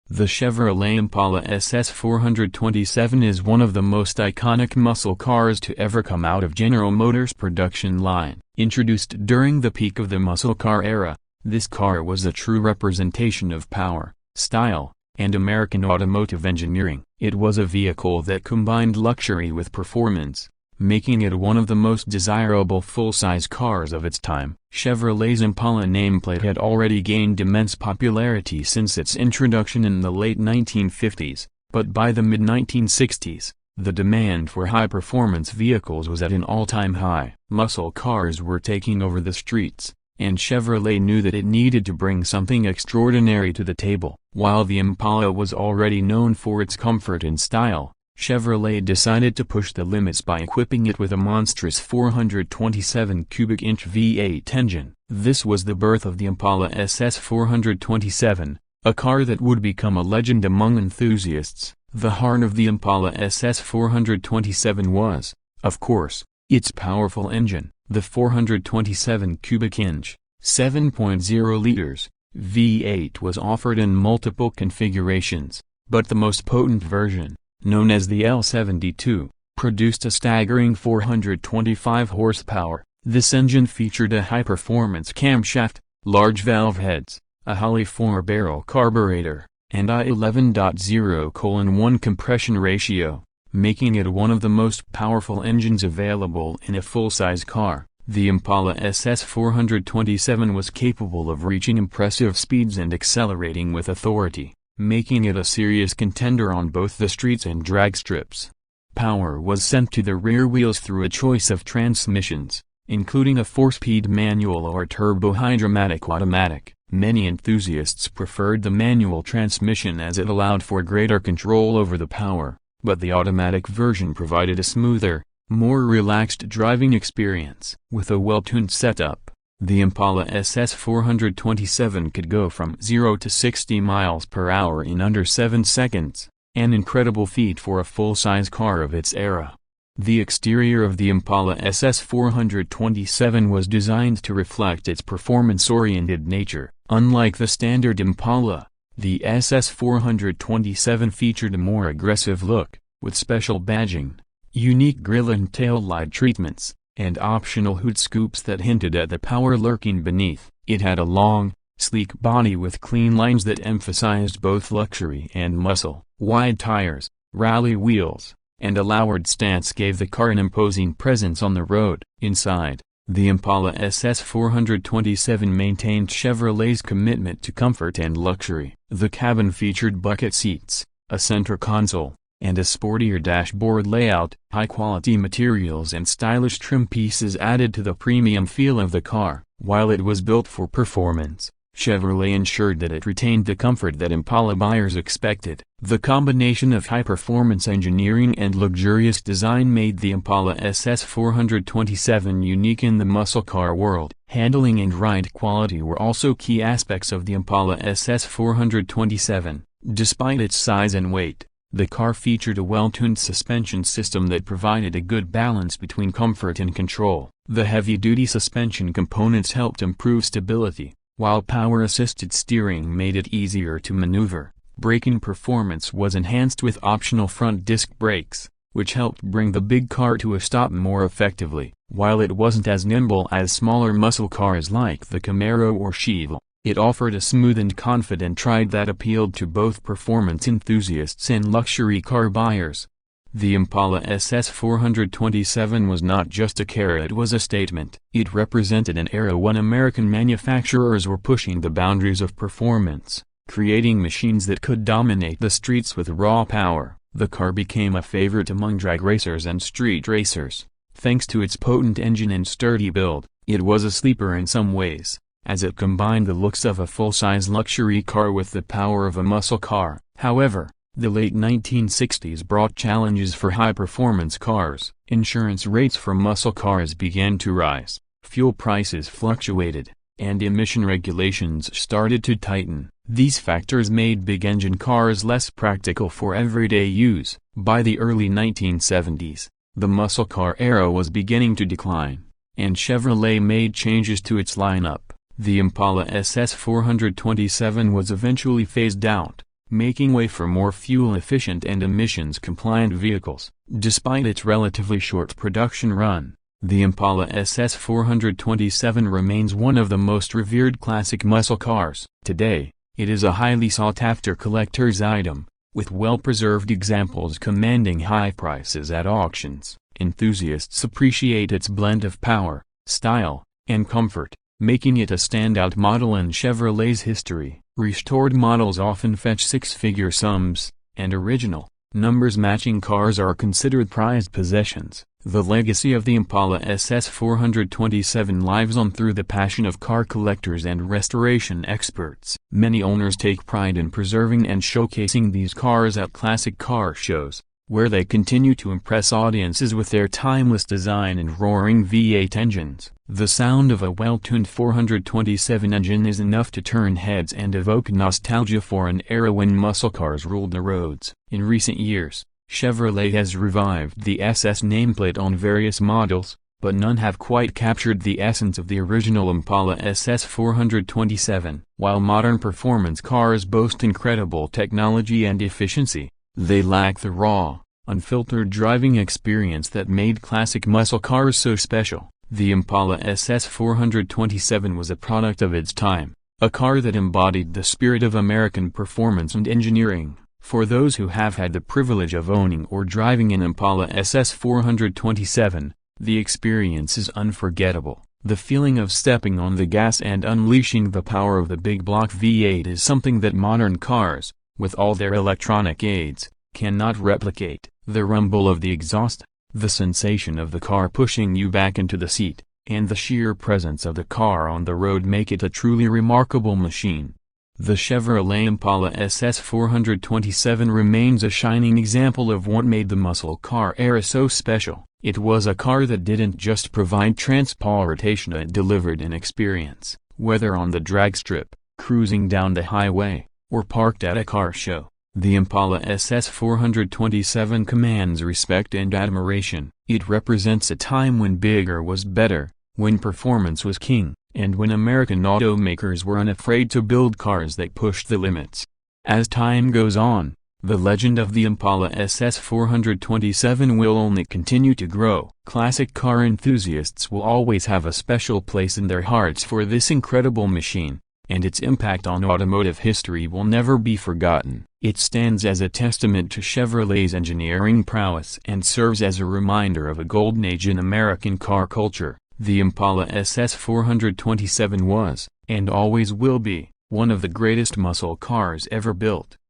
The Chevrolet Impala SS 427 is one of the most iconic muscle cars to ever come out of General Motors' production line. Introduced during the peak of the muscle car era, this car was a true representation of power, style, and American automotive engineering. It was a vehicle that combined luxury with performance, making it one of the most desirable full-size cars of its time. Chevrolet's Impala nameplate had already gained immense popularity since its introduction in the late 1950s, but by the mid-1960s, the demand for high-performance vehicles was at an all-time high. Muscle cars were taking over the streets, and Chevrolet knew that it needed to bring something extraordinary to the table. While the Impala was already known for its comfort and style, Chevrolet decided to push the limits by equipping it with a monstrous 427 cubic inch V8 engine. This was the birth of the Impala SS 427, a car that would become a legend among enthusiasts. The heart of the Impala SS 427 was, of course, its powerful engine. The 427 cubic inch, 7.0 liters, V8 was offered in multiple configurations, but the most potent version, known as the L72, produced a staggering 425 horsepower. This engine featured a high-performance camshaft, large valve heads, a Holley 4-barrel carburetor, and a 11.0:1 compression ratio, making it one of the most powerful engines available in a full-size car. The Impala SS 427 was capable of reaching impressive speeds and accelerating with authority, making it a serious contender on both the streets and drag strips. Power was sent to the rear wheels through a choice of transmissions, including a 4-speed manual or turbo-hydramatic automatic. Many enthusiasts preferred the manual transmission as it allowed for greater control over the power, but the automatic version provided a smoother, more relaxed driving experience. With a well-tuned setup, the Impala SS 427 could go from 0 to 60 miles per hour in under 7 seconds, an incredible feat for a full-size car of its era. The exterior of the Impala SS 427 was designed to reflect its performance-oriented nature. Unlike the standard Impala, the SS 427 featured a more aggressive look, with special badging, unique grille and tail light treatments, and optional hood scoops that hinted at the power lurking beneath. It had a long, sleek body with clean lines that emphasized both luxury and muscle. Wide tires, rally wheels, and a lowered stance gave the car an imposing presence on the road. Inside, the Impala SS 427 maintained Chevrolet's commitment to comfort and luxury. The cabin featured bucket seats, a center console, and a sportier dashboard layout. High-quality materials and stylish trim pieces added to the premium feel of the car. While it was built for performance, Chevrolet ensured that it retained the comfort that Impala buyers expected. The combination of high-performance engineering and luxurious design made the Impala SS 427 unique in the muscle car world. Handling and ride quality were also key aspects of the Impala SS 427. Despite its size and weight, the car featured a well-tuned suspension system that provided a good balance between comfort and control. The heavy-duty suspension components helped improve stability, while power-assisted steering made it easier to maneuver. Braking performance was enhanced with optional front disc brakes, which helped bring the big car to a stop more effectively. While it wasn't as nimble as smaller muscle cars like the Camaro or Chevrolet, it offered a smooth and confident ride that appealed to both performance enthusiasts and luxury car buyers. The Impala SS 427 was not just a car, it was a statement. It represented an era when American manufacturers were pushing the boundaries of performance, creating machines that could dominate the streets with raw power. The car became a favorite among drag racers and street racers. Thanks to its potent engine and sturdy build, it was a sleeper in some ways, as it combined the looks of a full-size luxury car with the power of a muscle car. However, the late 1960s brought challenges for high-performance cars. Insurance rates for muscle cars began to rise, fuel prices fluctuated, and emission regulations started to tighten. These factors made big-engine cars less practical for everyday use. By the early 1970s, the muscle car era was beginning to decline, and Chevrolet made changes to its lineup. The Impala SS 427 was eventually phased out, making way for more fuel-efficient and emissions-compliant vehicles. Despite its relatively short production run, the Impala SS 427 remains one of the most revered classic muscle cars. Today, it is a highly sought-after collector's item, with well-preserved examples commanding high prices at auctions. Enthusiasts appreciate its blend of power, style, and comfort, making it a standout model in Chevrolet's history. Restored models often fetch six-figure sums, and original, numbers-matching cars are considered prized possessions. The legacy of the Impala SS 427 lives on through the passion of car collectors and restoration experts. Many owners take pride in preserving and showcasing these cars at classic car shows, where they continue to impress audiences with their timeless design and roaring V8 engines. The sound of a well-tuned 427 engine is enough to turn heads and evoke nostalgia for an era when muscle cars ruled the roads. In recent years, Chevrolet has revived the SS nameplate on various models, but none have quite captured the essence of the original Impala SS 427. While modern performance cars boast incredible technology and efficiency, they lack the raw, unfiltered driving experience that made classic muscle cars so special. The Impala SS 427 was a product of its time, a car that embodied the spirit of American performance and engineering. For those who have had the privilege of owning or driving an Impala SS 427, the experience is unforgettable. The feeling of stepping on the gas and unleashing the power of the big block V8 is something that modern cars, with all their electronic aids, cannot replicate. The rumble of the exhaust, the sensation of the car pushing you back into the seat, and the sheer presence of the car on the road make it a truly remarkable machine. The Chevrolet Impala SS 427 remains a shining example of what made the muscle car era so special. It was a car that didn't just provide transportation, it delivered an experience. Whether on the drag strip, cruising down the highway, or parked at a car show, the Impala SS 427 commands respect and admiration. It represents a time when bigger was better, when performance was king, and when American automakers were unafraid to build cars that pushed the limits. As time goes on, the legend of the Impala SS 427 will only continue to grow. Classic car enthusiasts will always have a special place in their hearts for this incredible machine, and its impact on automotive history will never be forgotten. It stands as a testament to Chevrolet's engineering prowess and serves as a reminder of a golden age in American car culture. The Impala SS 427 was, and always will be, one of the greatest muscle cars ever built.